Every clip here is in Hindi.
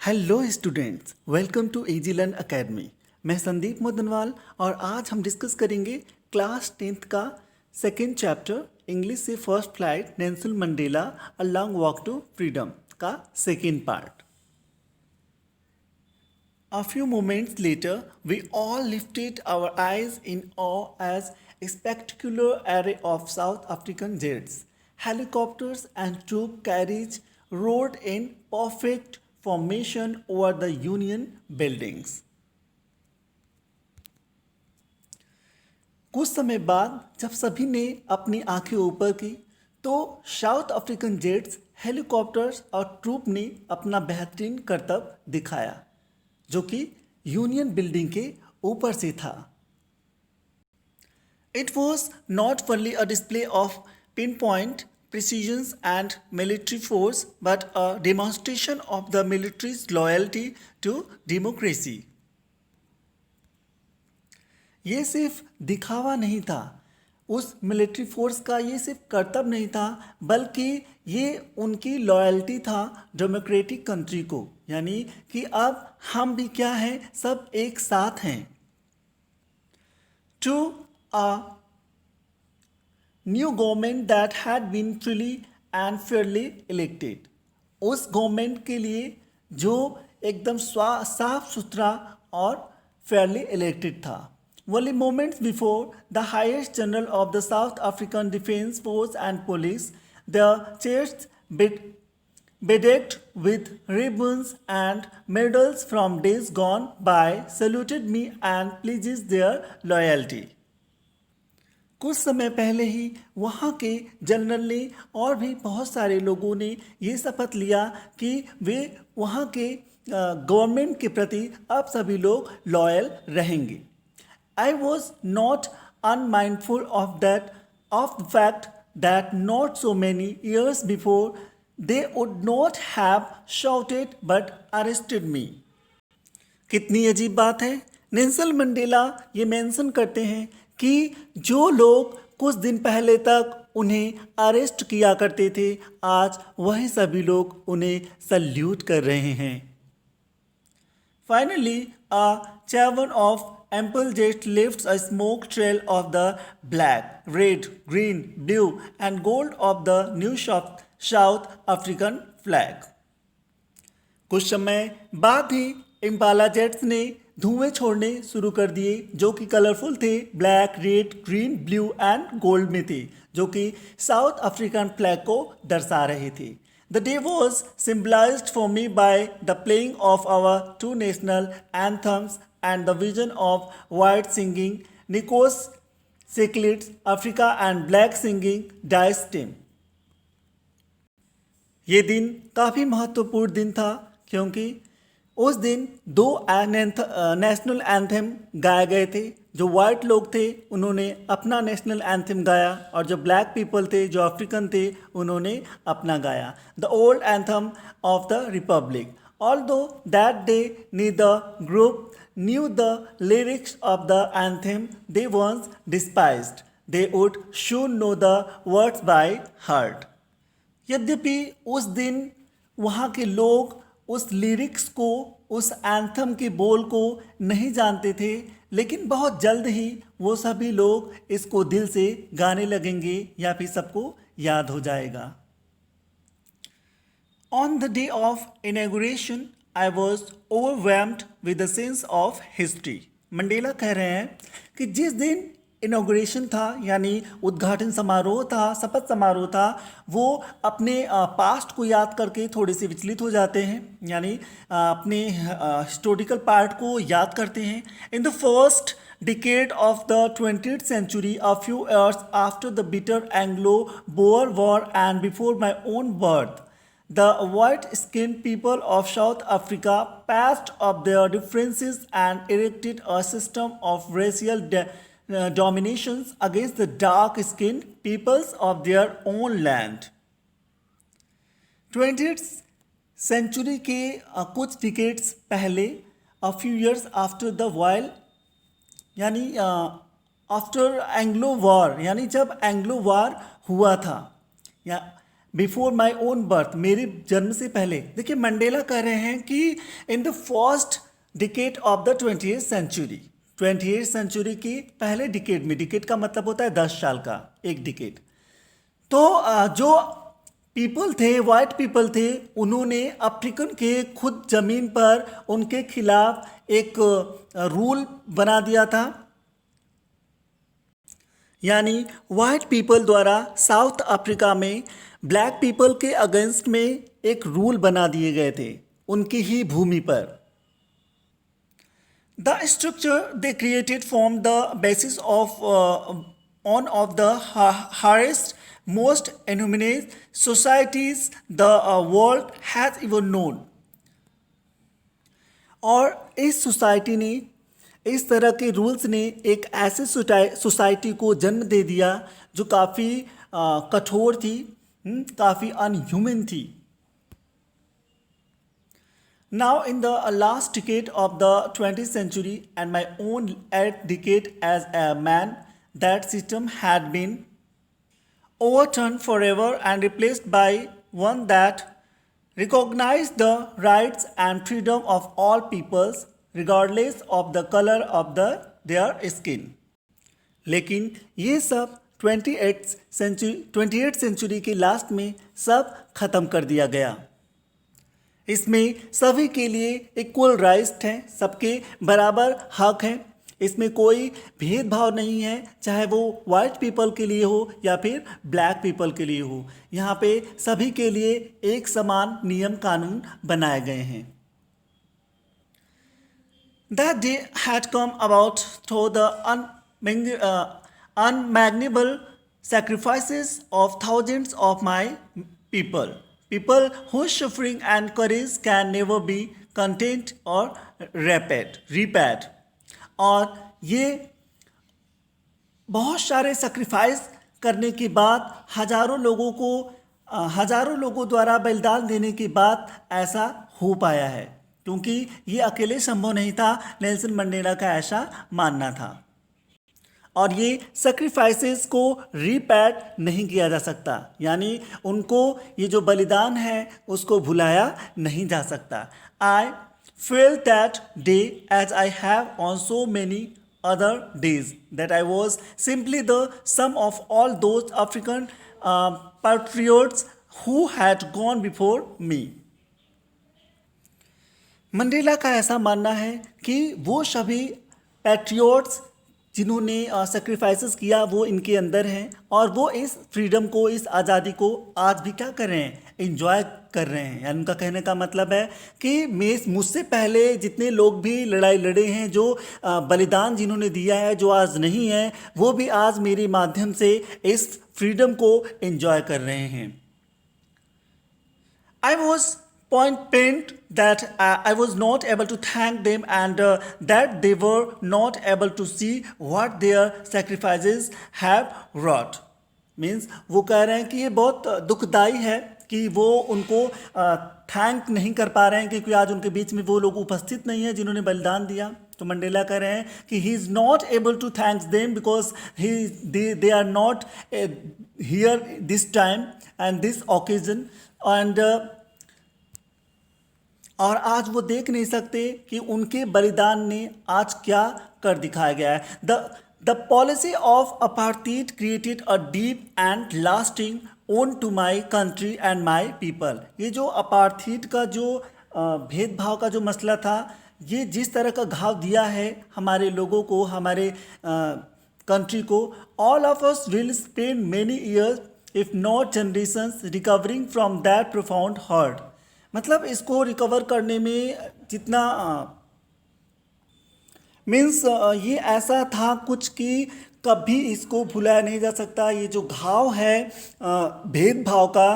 Hello students, welcome to easy learn academy. मैं संदीप मोदनवाल और आज हम डिस्कस करेंगे क्लास 10th का सेकेंड चैप्टर इंग्लिश से first flight Nelson Mandela a long walk to freedom का second part. A few moments later, we all lifted our eyes in awe as a spectacular array of South African jets, helicopters, and troop carriage roared in perfect formation over the Union buildings. कुछ समय बाद जब सभी ने अपनी आंखें ऊपर की तो साउथ अफ्रीकन जेट्स, हेलीकॉप्टर्स और ट्रूप ने अपना बेहतरीन करतब दिखाया जो कि यूनियन बिल्डिंग के ऊपर से था। It was not only a display of pinpoint precision and military force, but a demonstration of the military's loyalty to democracy. ये सिर्फ दिखावा नहीं था, उस मिलिट्री फोर्स का ये सिर्फ कर्तव्य नहीं था, बल्कि ये उनकी लॉयल्टी था डेमोक्रेटिक कंट्री को, यानी कि अब हम भी क्या हैं, सब एक साथ हैं। To a new government that had been freely and fairly elected, उस गवर्नमेंट के लिए जो एकदम साफ सुथरा और फेयरली इलेक्टेड था। Only moments before, the highest general of the South African Defence Force and Police, their chests bedecked with ribbons and medals from days gone by, saluted me and pledged their loyalty. कुछ समय पहले ही वहाँ के जनरल ने और भी बहुत सारे लोगों ने ये शपथ लिया कि वे वहाँ के गवर्नमेंट के प्रति अब सभी लोग लॉयल रहेंगे। I was not unmindful of the fact that not so many years before they would not have shouted but arrested me. कितनी अजीब बात है। नेल्सन मंडेला ये मेंशन करते हैं कि जो लोग कुछ दिन पहले तक उन्हें अरेस्ट किया करते थे, आज वही सभी लोग उन्हें सल्यूट कर रहे हैं। Finally, a cavern of ample jet lifts a smoke trail of the black, red, green, blue, and gold of the new South African flag. कुछ समय बाद ही इम्पाला जेट्स ने धुएं छोड़ने शुरू कर दिए जो कि कलरफुल थे, black, red, green, blue and gold में थे, जो कि साउथ अफ्रीकन फ्लैग को दर्शा रहे थे। The day was symbolized for me by the playing of our two national anthems and the vision of white singing Nikos Cyclids, Africa and black singing Dice Team. ये दिन काफ़ी महत्वपूर्ण दिन था क्योंकि उस दिन दो नेशनल एंथम गाए गए थे। जो वाइट लोग थे उन्होंने अपना नेशनल एंथम गाया और जो ब्लैक पीपल थे, जो अफ्रीकन थे, उन्होंने अपना गाया, the old anthem of the Republic. Although that day neither group knew the lyrics of the anthem they once despised, they would soon know the words by heart. यद्यपि उस दिन वहाँ के लोग उस लिरिक्स को, उस एंथम के बोल को नहीं जानते थे, लेकिन बहुत जल्द ही वो सभी लोग इसको दिल से गाने लगेंगे या फिर सबको याद हो जाएगा। On the day of inauguration, I was overwhelmed with a sense of history. Mandela कह रहे हैं कि जिस दिन इनॉग्रेशन था, यानी उद्घाटन समारोह था, शपथ समारोह था, वो अपने पास्ट को याद करके थोड़े से विचलित हो जाते हैं, यानी अपने हिस्टोरिकल पार्ट को याद करते हैं। इन the first decade of the 20th century, a few years after the bitter Anglo-Boer War and before my own birth, the white-skinned people of South Africa patched up their differences and erected a system of racial dominations against the dark-skinned peoples of their own land. 20th century के कुछ डिकेड्स पहले, a few years after the while, यानी आफ्टर एंग्लो वार, यानी जब एंग्लो वार हुआ था, या बिफोर माई ओन बर्थ, मेरे जन्म से पहले। देखिए मंडेला कह रहे हैं कि in the first decade of the 20th century, 20th century की पहले डिकेड में, डिकेड का मतलब होता है 10 साल का, एक डिकेड। तो जो पीपल थे, वाइट पीपल थे, उन्होंने अफ्रीकन के खुद ज़मीन पर उनके खिलाफ एक रूल बना दिया था। यानी वाइट पीपल द्वारा साउथ अफ्रीका में ब्लैक पीपल के अगेंस्ट में एक रूल बना दिए गए थे उनकी ही भूमि पर। The structure they created form the basis of one of the harshest most inhumane societies the world has ever known. और इस सोसाइटी ने, इस तरह के रूल्स ने एक ऐसे सोसाइटी को जन्म दे दिया जो काफ़ी कठोर थी, काफ़ी अनह्यूमन थी। Now in the last decade of the 20th century and my own eight decade as a man, that system had been overturned forever and replaced by one that recognized the rights and freedom of all peoples regardless of the color of their skin. लेकिन ये सब 28th सेंचुरी के लास्ट में सब खत्म कर दिया गया। इसमें सभी के लिए इक्वल राइट्स हैं, सबके बराबर हक हैं, इसमें कोई भेदभाव नहीं है, चाहे वो वाइट पीपल के लिए हो या फिर ब्लैक पीपल के लिए हो। यहाँ पे सभी के लिए एक समान नियम कानून बनाए गए हैं। That day had come about through the unimaginable sacrifices of thousands of my people, people whose suffering and courage can never be contained or repaid. और ये बहुत सारे सेक्रीफाइस करने के बाद, हजारों लोगों द्वारा बलिदान देने के बाद ऐसा हो पाया है, क्योंकि ये अकेले संभव नहीं था, नेल्सन मंडेला का ऐसा मानना था। और ये सेक्रीफाइसेस को रीपैट नहीं किया जा सकता, यानी उनको ये जो बलिदान है उसको भुलाया नहीं जा सकता। आई felt that day as I have on so many other days, that I was simply the sum of all those African patriots who had gone before me. Mandela का ऐसा मानना है कि वो सभी पैट्रियोट्स जिन्होंने सेक्रीफाइसेस किया वो इनके अंदर हैं, और वो इस फ्रीडम को, इस आज़ादी को आज भी क्या कर रहे हैं, एंजॉय कर रहे हैं। यानी उनका कहने का मतलब है कि मुझसे पहले जितने लोग भी लड़ाई लड़े हैं, जो बलिदान जिन्होंने दिया है, जो आज नहीं है, वो भी आज मेरे माध्यम से इस फ्रीडम को एंजॉय कर रहे हैं। I was point that I was not able to thank them and that they were not able to see what their sacrifices have wrought. Means वो कह रहे हैं कि ये बहुत दुखदाई है कि वो उनको थैंक नहीं कर पा रहे हैं, क्योंकि आज उनके बीच में वो लोग उपस्थित नहीं है जिन्होंने बलिदान दिया। तो मंडेला कह रहे हैं कि he is not able to thank them because they are not here this time and this occasion, and और आज वो देख नहीं सकते कि उनके बलिदान ने आज क्या कर दिखाया गया है। The policy of apartheid created a deep and lasting wound to my country and my people. ये जो अपार्थाइड का जो भेदभाव का जो मसला था, ये जिस तरह का घाव दिया है हमारे लोगों को, हमारे कंट्री को। All of us will spend many years if not generations recovering from that profound hurt. मतलब इसको रिकवर करने में जितना मीन्स ये ऐसा था कुछ कि कभी इसको भुलाया नहीं जा सकता। ये जो घाव है भेदभाव का,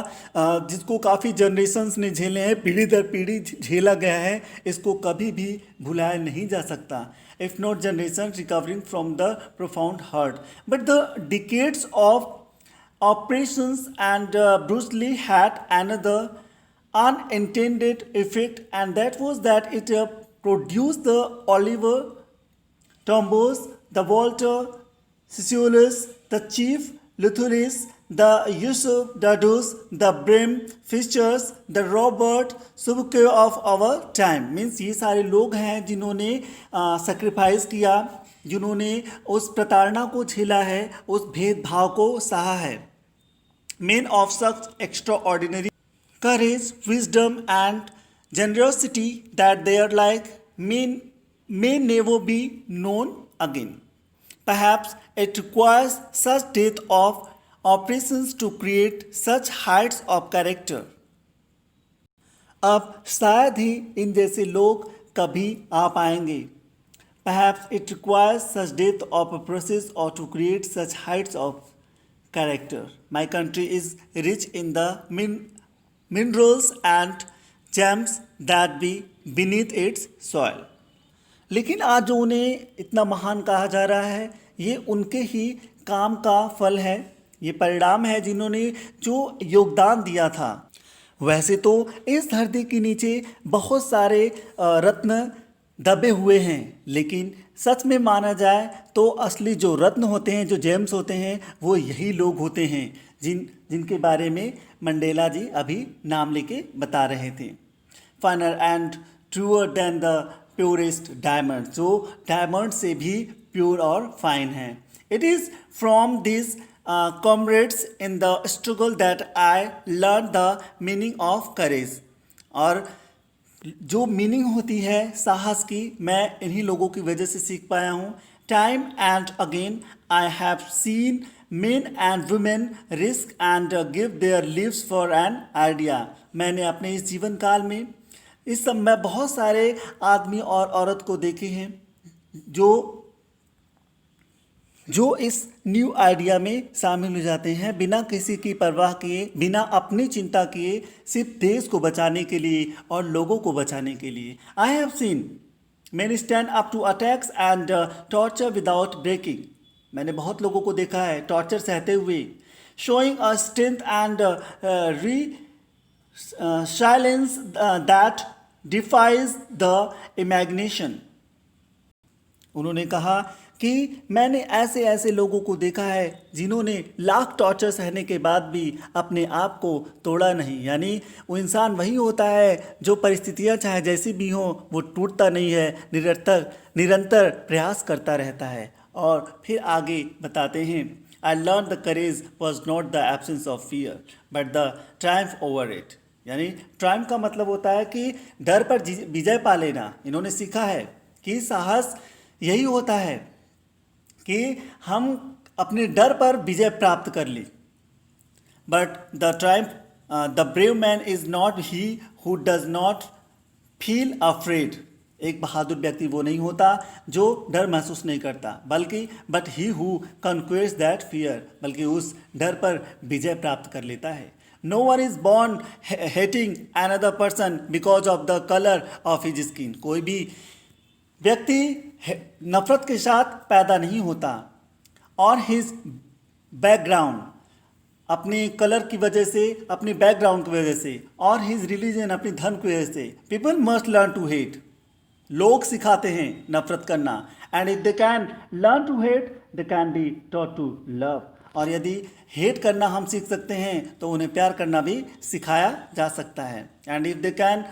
जिसको काफ़ी जनरेशन्स ने झेले हैं, पीढ़ी दर पीढ़ी झेला गया है, इसको कभी भी भुलाया नहीं जा सकता। If not generation recovering from the profound hurt, but the decades of operations and brutality had another unintended effect, and that was that it produced the Oliver Tombos, the Walter Sisulu, the Chief Luthulus, the Yusuf, Dadus, the Brim, Fishers, the Robert, Subke of our time. Means ये सारे लोग हैं जिन्होंने सेक्रीफाइस किया, जिन्होंने उस प्रताड़ना को झेला है, उस भेदभाव को सहा है. Men of such extraordinary courage, wisdom, and generosity that their like may never be known again. Perhaps it requires such depth of operations to create such heights of character. अब शायद ही इन जैसे लोग कभी आ पाएंगे. Perhaps it requires such depth of a process or to create such heights of character. My country is rich in the minerals and gems that be beneath its soil. लेकिन आज जो उन्हें इतना महान कहा जा रहा है, ये उनके ही काम का फल है, ये परिणाम है जिन्होंने जो योगदान दिया था. वैसे तो इस धरती के नीचे बहुत सारे रत्न दबे हुए हैं, लेकिन सच में माना जाए तो असली जो रत्न होते हैं, जो जेम्स होते हैं, वो यही लोग होते हैं जिनके बारे में मंडेला जी अभी नाम लेके बता रहे थे. Finer and truer than the purest diamond, जो डायमंड से भी प्योर और फाइन है. It is from this comrades in the struggle that I learn the meaning of courage. और जो मीनिंग होती है साहस की, मैं इन्हीं लोगों की वजह से सीख पाया हूँ. Time and again I have seen men and women risk and give their lives for an idea. मैंने अपने इस जीवन काल में इस समय बहुत सारे आदमी और औरत को देखे हैं जो इस न्यू आइडिया में शामिल हो जाते हैं बिना किसी की परवाह किए, बिना अपनी चिंता किए, सिर्फ देश को बचाने के लिए और लोगों को बचाने के लिए. I have seen men stand up to attacks and torture without breaking. मैंने बहुत लोगों को देखा है टॉर्चर सहते हुए. showing a strength and resilience that defies the imagination. उन्होंने कहा कि मैंने ऐसे ऐसे लोगों को देखा है जिन्होंने लाख टॉर्चर सहने के बाद भी अपने आप को तोड़ा नहीं. यानी वो इंसान वही होता है जो परिस्थितियां चाहे जैसी भी हों, वो टूटता नहीं है, निरंतर प्रयास करता रहता है. और फिर आगे बताते हैं, आई learn the courage was not the absence of fear but the Triumph over it. यानी ट्रायम्फ का मतलब होता है कि डर पर विजय पा लेना. इन्होंने सीखा है कि साहस यही होता है कि हम अपने डर पर विजय प्राप्त कर ली. But the triumph, the brave man is not he who does not feel afraid. एक बहादुर व्यक्ति वो नहीं होता जो डर महसूस नहीं करता, बल्कि but he who conquest that fear, बल्कि उस डर पर विजय प्राप्त कर लेता है. No one is born hating another person because of the colour of his skin. कोई भी व्यक्ति नफरत के साथ पैदा नहीं होता. और हिज बैकग्राउंड, अपने कलर की वजह से, अपने बैकग्राउंड की वजह से, और हिज रिलीजन, अपनी धर्म की वजह से. People must learn to hate. लोग सिखाते हैं नफरत करना. And if they can learn to hate they can be taught to love. और यदि हेट करना हम सीख सकते हैं तो उन्हें प्यार करना भी सिखाया जा सकता है. And if they can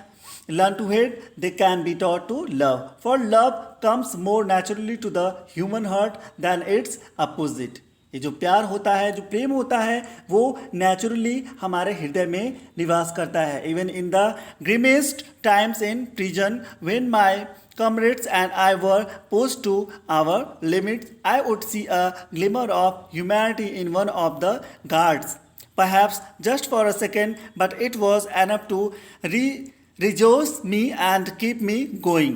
learn to hate they can be taught to love, for love comes more naturally to the human heart than its opposite. ये जो प्यार होता है, जो प्रेम होता है, वो नेचुरली हमारे हृदय में निवास करता है. Even in the grimmest times in prison when my comrades and I were pushed to our limits, I would see a glimmer of humanity in one of the guards, perhaps just for a second, but it was enough to rejoice me and keep me going.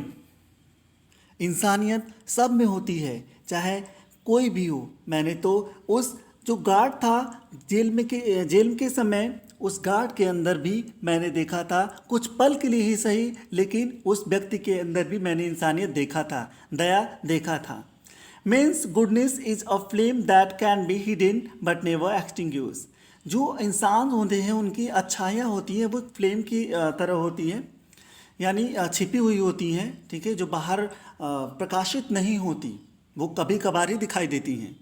इंसानियत सब में होती है, चाहे कोई भी हो. मैंने तो उस जो गार्ड था जेल के समय, उस गार्ड के अंदर भी मैंने देखा था, कुछ पल के लिए ही सही, लेकिन उस व्यक्ति के अंदर भी मैंने इंसानियत देखा था, दया देखा था. Means goodness is a flame that can be hidden but never extinguish. जो इंसान होते हैं उनकी अच्छाइयाँ होती हैं, वो फ्लेम की तरह होती हैं, यानी छिपी हुई होती हैं, ठीक है, जो बाहर प्रकाशित नहीं होती, वो कभी कभार ही दिखाई देती हैं.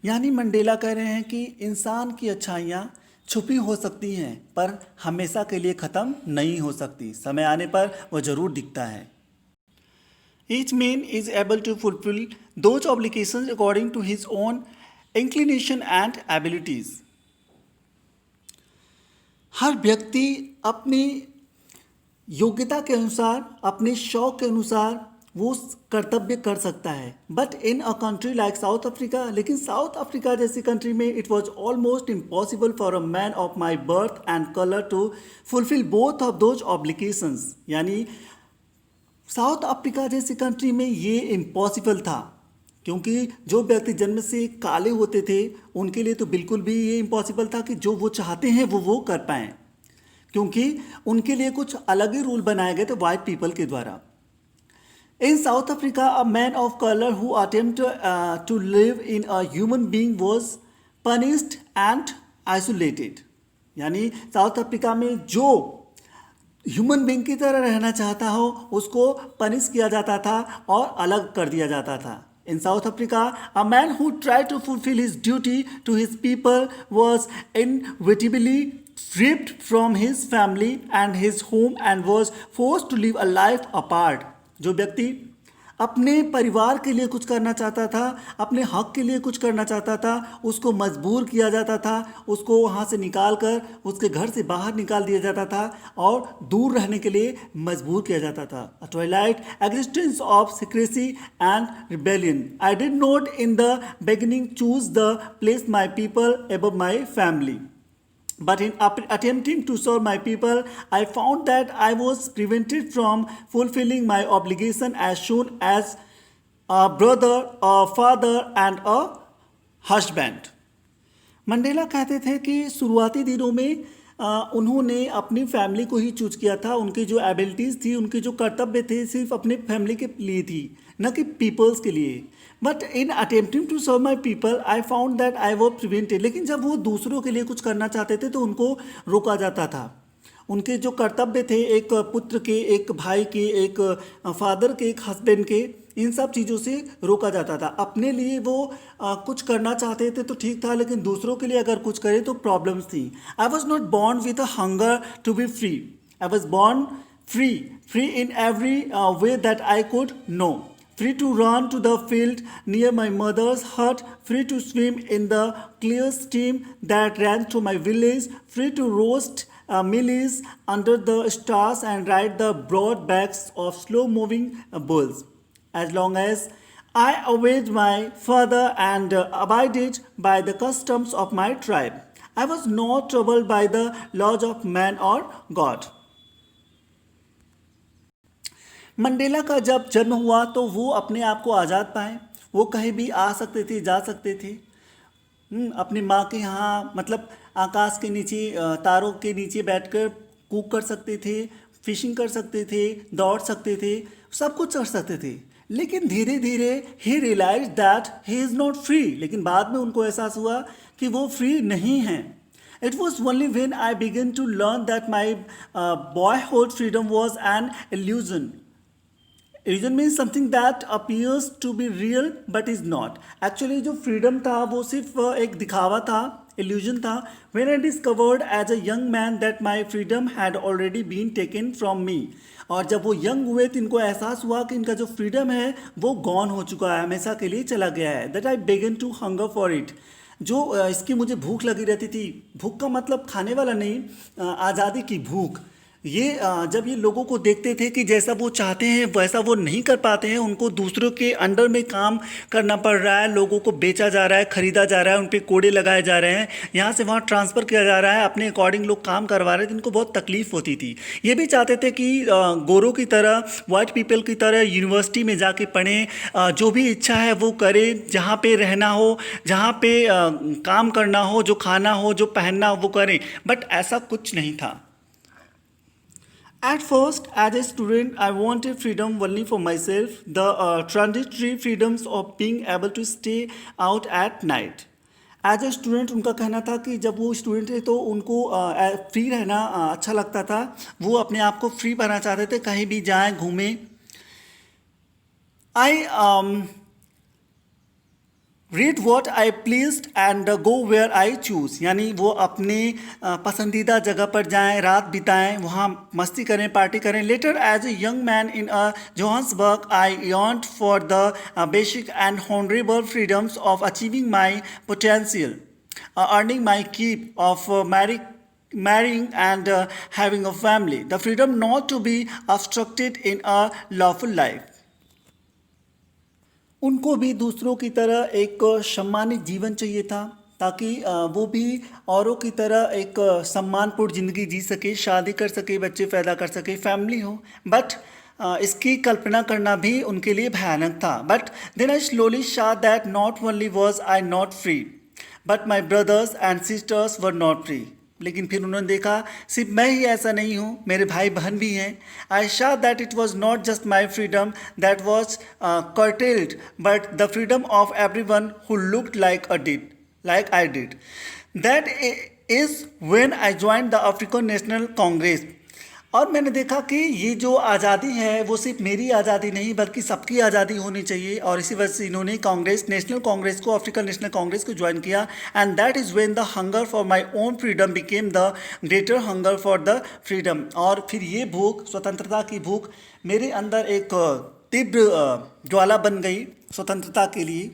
यानी मंडेला कह रहे हैं कि इंसान की अच्छाइयाँ छुपी हो सकती हैं पर हमेशा के लिए ख़त्म नहीं हो सकती, समय आने पर वो ज़रूर दिखता है। Each man is able to fulfill those obligations according to his own inclination and abilities. हर व्यक्ति अपनी योग्यता के अनुसार, अपने शौक के अनुसार वो कर्तव्य कर सकता है। But in a country like South Africa, लेकिन साउथ अफ्रीका जैसी कंट्री में it was almost impossible for a man of my birth and colour to fulfil both of those obligations. यानी साउथ अफ्रीका जैसी कंट्री में ये इम्पॉसिबल था, क्योंकि जो व्यक्ति जन्म से काले होते थे उनके लिए तो बिल्कुल भी ये इम्पॉसिबल था कि जो वो चाहते हैं वो कर पाएँ, क्योंकि उनके लिए कुछ अलग ही रूल बनाए गए थे वाइट पीपल के द्वारा। In South Africa a man of colour who attempt to live in a human being was punished and isolated. यानी साउथ अफ्रीका में जो ह्यूमन बीइंग की तरह रहना चाहता हो उसको पनिश किया जाता था और अलग कर दिया जाता था। In South Africa, a man who tried to fulfill his duty to his people was inevitably stripped from his family and his home and was forced to live a life apart. जो व्यक्ति अपने परिवार के लिए कुछ करना चाहता था, अपने हक के लिए कुछ करना चाहता था, उसको मजबूर किया जाता था, उसको वहाँ से निकाल कर उसके घर से बाहर निकाल दिया जाता था और दूर रहने के लिए मजबूर किया जाता था। A twilight existence of secrecy and rebellion. I did not in the beginning choose the place my people above my family. But in attempting to serve my people, I found that I was prevented from fulfilling my obligation as shown as a brother, a father and a husband. Mandela कहते थे कि शुरुआती दिनों में उन्होंने अपनी फैमिली को ही चूज किया था। उनकी जो एबिलिटीज़ थी, उनके जो कर्तव्य थे सिर्फ अपने फैमिली के लिए थी, न कि पीपल्स के लिए। But in attempting to serve my people I found that I was prevented. लेकिन जब वो दूसरों के लिए कुछ करना चाहते थे तो उनको रोका जाता था। उनके जो कर्तव्य थे, एक पुत्र के, एक भाई के, एक फादर के, एक हस्बैंड के, इन सब चीज़ों से रोका जाता था। अपने लिए वो कुछ करना चाहते थे तो ठीक था, लेकिन दूसरों के लिए अगर कुछ करें तो प्रॉब्लम्स थी। I was not born with a hunger to be free. I was born free in every way that I could know. Free to run to the field near my mother's hut, free to swim in the clear stream that ran through my village, free to roast mealies under the stars and ride the broad backs of slow-moving bulls. As long as I obeyed my father and abided by the customs of my tribe, I was not troubled by the laws of man or God. Mandela का जब जन्म हुआ तो वो अपने आप को आज़ाद पाए। वो कहीं भी आ सकते थे, जा सकते थे। अपनी माँ के यहाँ, मतलब आकाश के नीचे, तारों के नीचे बैठकर कुक कर सकते थे, फिशिंग कर सकते थे, दौड़ सकते थे, सब कुछ कर सकते थे। लेकिन धीरे धीरे ही realise that he is not free. लेकिन बाद में उनको एहसास हुआ कि वो फ्री नहीं हैं। It was only when I began to learn that my boyhood freedom was an illusion. Illusion means something that appears to be real but is not. Actually जो freedom था वो सिर्फ एक दिखावा था, illusion था। When I discovered as a young man that my freedom had already been taken from me. और जब वो यंग हुए तो इनको एहसास हुआ कि इनका जो फ्रीडम है वो गॉन हो चुका है, हमेशा के लिए चला गया है। That I began to hunger for it. जो इसकी मुझे भूख लगी रहती थी, भूख का मतलब खाने वाला नहीं, आज़ादी की भूख। ये जब ये लोगों को देखते थे कि जैसा वो चाहते हैं वैसा वो नहीं कर पाते हैं, उनको दूसरों के अंडर में काम करना पड़ रहा है, लोगों को बेचा जा रहा है, ख़रीदा जा रहा है, उन पे कोड़े लगाए जा रहे हैं, यहाँ से वहाँ ट्रांसफ़र किया जा रहा है, अपने अकॉर्डिंग लोग काम करवा रहे थे, इनको बहुत तकलीफ़ होती थी। ये भी चाहते थे कि गोरों की तरह, वाइट पीपल की तरह यूनिवर्सिटी में जाके पढ़ें, जो भी इच्छा है वो करें, जहाँ पे रहना हो, जहाँ पे काम करना हो, जो खाना हो, जो पहनना हो वो करें। बट ऐसा कुछ नहीं था। At first, as a student, I wanted freedom only for myself, the transitory freedoms of being able to stay out at night. As a student उनका कहना था कि जब वो स्टूडेंट थे तो उनको फ्री रहना अच्छा लगता था, वो अपने आप को फ्री पाना चाहते थे, कहीं भी जाएं, घूमें। I read what I pleased and go where I choose, यानी वो अपने पसंदीदा जगह पर जाएं, रात बिताएं, वहाँ मस्ती करें, पार्टी करें. Later as a young man in Johannesburg I yearned for the basic and honorable freedoms of achieving my potential, earning my keep, of marrying and having a family, the freedom not to be obstructed in a lawful life. उनको भी दूसरों की तरह एक सम्मानित जीवन चाहिए था, ताकि वो भी औरों की तरह एक सम्मानपूर्ण ज़िंदगी जी सके, शादी कर सके, बच्चे पैदा कर सके, फैमिली हो. बट इसकी कल्पना करना भी उनके लिए भयानक था. But then I slowly saw that not only was I not free but my brothers and sisters were not free. लेकिन फिर उन्होंने देखा सिर्फ मैं ही ऐसा नहीं हूँ, मेरे भाई बहन भी हैं. आई शा that it was not just my freedom that was curtailed but the freedom of every one who looked like I did. That is when I joined the African National Congress. और मैंने देखा कि ये जो आज़ादी है वो सिर्फ मेरी आज़ादी नहीं बल्कि सबकी आज़ादी होनी चाहिए. और इसी वजह से इन्होंने नेशनल कांग्रेस को, अफ्रीकन नेशनल कांग्रेस को ज्वाइन किया. And that is when the hunger for my own freedom became the greater hunger for the freedom. और फिर ये भूख, स्वतंत्रता की भूख मेरे अंदर एक तीव्र ज्वाला बन गई स्वतंत्रता के लिए.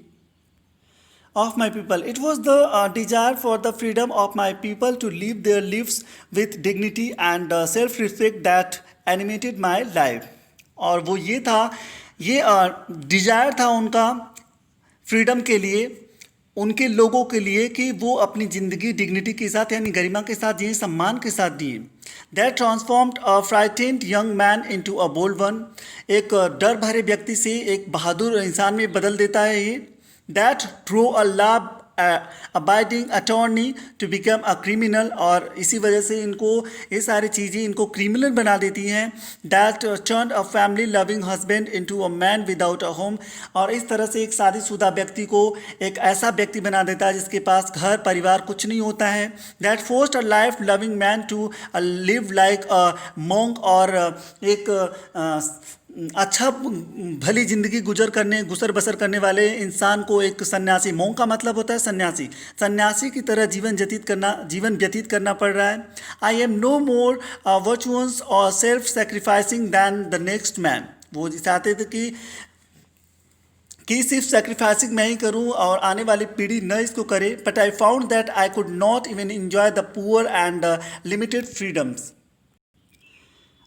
Of my people, it was the desire for the freedom of my people to live their lives with dignity and self-respect that animated my life. और वो ये था, ये डिज़ायर था उनका फ्रीडम के लिए, उनके लोगों के लिए, कि वो अपनी ज़िंदगी डिग्निटी के साथ यानी गरिमा के साथ जिए, सम्मान के साथ जिए. That transformed a frightened young man into a bold one. एक डर भरे व्यक्ति से एक बहादुर इंसान में बदल देता है ये. That through a law-abiding attorney to become a criminal, और इसी वजह से इनको ये सारी चीज़ें इनको क्रिमिनल बना देती हैं. That turned a family-loving husband into a man without a home, और इस तरह से एक शादीशुदा व्यक्ति को एक ऐसा व्यक्ति बना देता है जिसके पास घर परिवार कुछ नहीं होता है. That forced a life-loving man to live like a monk, और एक अच्छा भली ज़िंदगी गुजर बसर करने वाले इंसान को एक सन्यासी, मोंग का मतलब होता है सन्यासी की तरह जीवन व्यतीत करना पड़ रहा है. I am no more virtuous और self sacrificing than the next man. वो चाहते थे कि सिर्फ सेक्रीफाइसिंग मैं ही करूं और आने वाली पीढ़ी न इसको करे. But I found that I could not even enjoy the poor and limited freedoms.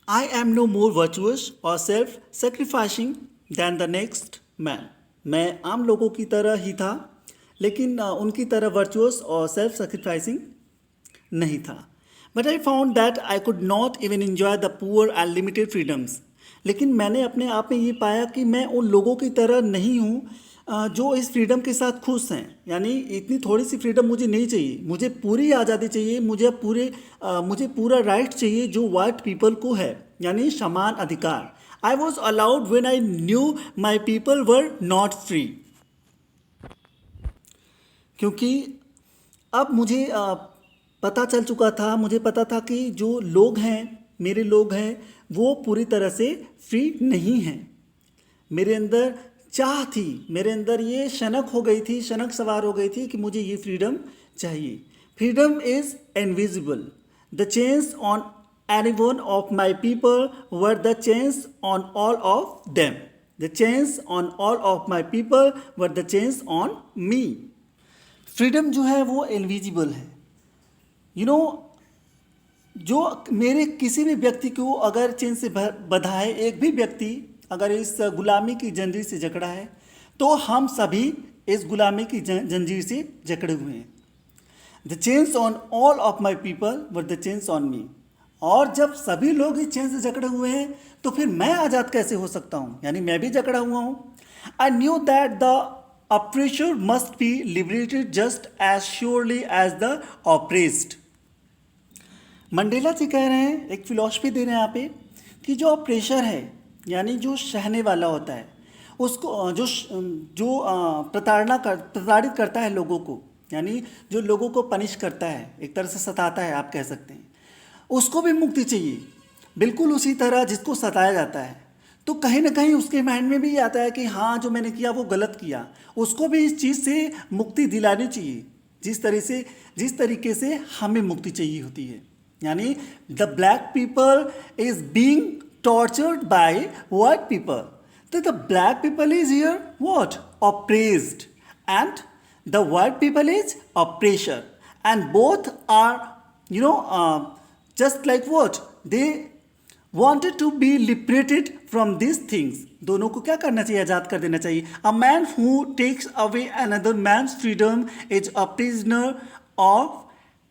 I am no more virtuous or self-sacrificing than the next man. मैं आम लोगों की तरह ही था, लेकिन उनकी तरह वर्चुअस और सेल्फ सेक्रीफाइसिंग नहीं था. But I found that I could not even enjoy the poor and limited freedoms. लेकिन मैंने अपने आप में ये पाया कि मैं उन लोगों की तरह नहीं हूँ जो इस फ्रीडम के साथ खुश हैं. यानी इतनी थोड़ी सी फ्रीडम मुझे नहीं चाहिए, मुझे पूरी आज़ादी चाहिए, मुझे पूरा राइट चाहिए जो वाइट पीपल को है, यानी समान अधिकार. I was allowed when I knew my people were not free. क्योंकि अब मुझे पता चल चुका था, मुझे पता था कि जो लोग हैं, मेरे लोग हैं, वो पूरी तरह से फ्री नहीं हैं. मेरे अंदर चाह थी, मेरे अंदर ये शनक सवार हो गई थी कि मुझे ये फ्रीडम चाहिए. Freedom is invisible. The change on any one of my people were the change on all of them. The change on all of my people were the change on me. Freedom जो है वो इनविजिबल है. जो मेरे किसी भी व्यक्ति को अगर चेन से बंधा है, एक भी व्यक्ति अगर इस गुलामी की जंजीर से जकड़ा है, तो हम सभी इस गुलामी की जंजीर से जकड़े हुए हैं. The chains on all of my people were the chains on me. और जब सभी लोग इस चेन से जकड़े हुए हैं तो फिर मैं आज़ाद कैसे हो सकता हूँ, यानी मैं भी जकड़ा हुआ हूँ. I knew that the oppressor must be liberated just as surely as the oppressed. Mandela ji कह रहे हैं, एक फिलॉसफी दे रहे हैं यहाँ पे, कि जो ऑप्रेसर है यानी जो सहने वाला होता है, उसको जो प्रताड़ित करता है लोगों को, यानी जो लोगों को पनिश करता है, एक तरह से सताता है आप कह सकते हैं, उसको भी मुक्ति चाहिए, बिल्कुल उसी तरह जिसको सताया जाता है. तो कहीं ना कहीं उसके माइंड में भी आता है कि हाँ जो मैंने किया वो गलत किया, उसको भी इस चीज़ से मुक्ति दिलानी चाहिए जिस तरीके से हमें मुक्ति चाहिए होती है। यानी the black people is being tortured by white people, तो the black people is here what oppressed and the white people is oppressor, and both are just like what they wanted to be liberated from these things। दोनों को क्या करना चाहिए, आज़ाद कर देना चाहिए। A man who takes away another man's freedom is a prisoner of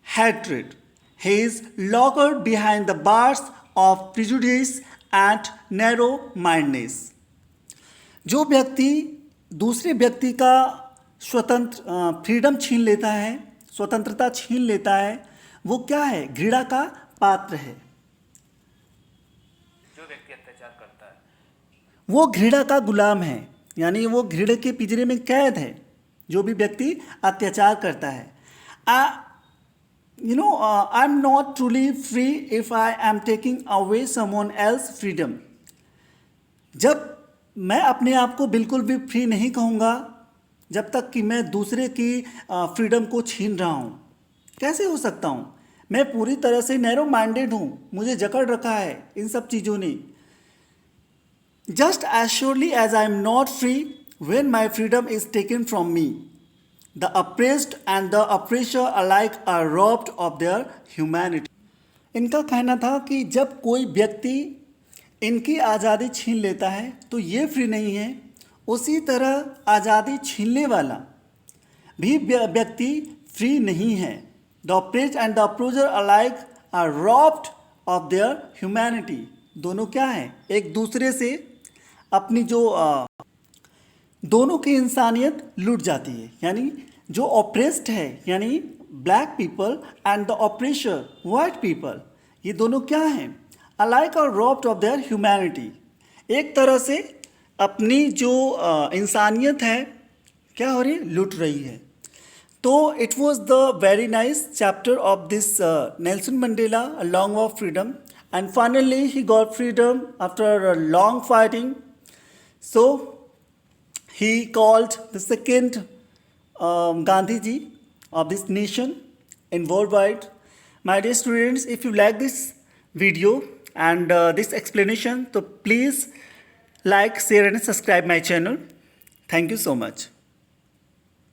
hatred, he is locked behind the bars of prejudice and narrow mindedness। जो व्यक्ति दूसरे व्यक्ति का फ्रीडम छीन लेता है, स्वतंत्रता छीन लेता है, वो क्या है, घृणा का पात्र है। जो व्यक्ति अत्याचार करता है वो घृणा का गुलाम है, यानी वो घृणा के पिंजरे में कैद है जो भी व्यक्ति अत्याचार करता है। I am not truly free if I am taking away someone else freedom. जब मैं अपने आप को बिल्कुल भी फ्री नहीं कहूँगा जब तक कि मैं दूसरे की फ्रीडम को छीन रहा हूँ। कैसे हो सकता हूँ, मैं पूरी तरह से नैरो माइंडेड हूँ, मुझे जकड़ रखा है इन सब चीज़ों ने। Just as surely as I am not free when my freedom is taken from me, the oppressed and the oppressor alike are robbed of their humanity. इनका कहना था कि जब कोई व्यक्ति इनकी आज़ादी छीन लेता है तो ये फ्री नहीं है, उसी तरह आज़ादी छीनने वाला भी व्यक्ति फ्री नहीं है। The oppressed and the oppressor alike are robbed of their humanity. दोनों क्या है, एक दूसरे से अपनी जो दोनों की इंसानियत लूट जाती है। यानी जो ऑप्रेस्ड है यानी black people and the oppressor white people, ये दोनों क्या हैं, alike are robbed of their humanity. एक तरह से अपनी जो इंसानियत है क्या हो रही है, लूट रही है। तो it was the very nice chapter of this Nelson Mandela a long war of freedom, and finally he got freedom after long fighting. So he called the second Gandhi ji of this nation in worldwide। My dear students, if you like this video and this explanation, so please like, share and subscribe my channel. Thank you so much.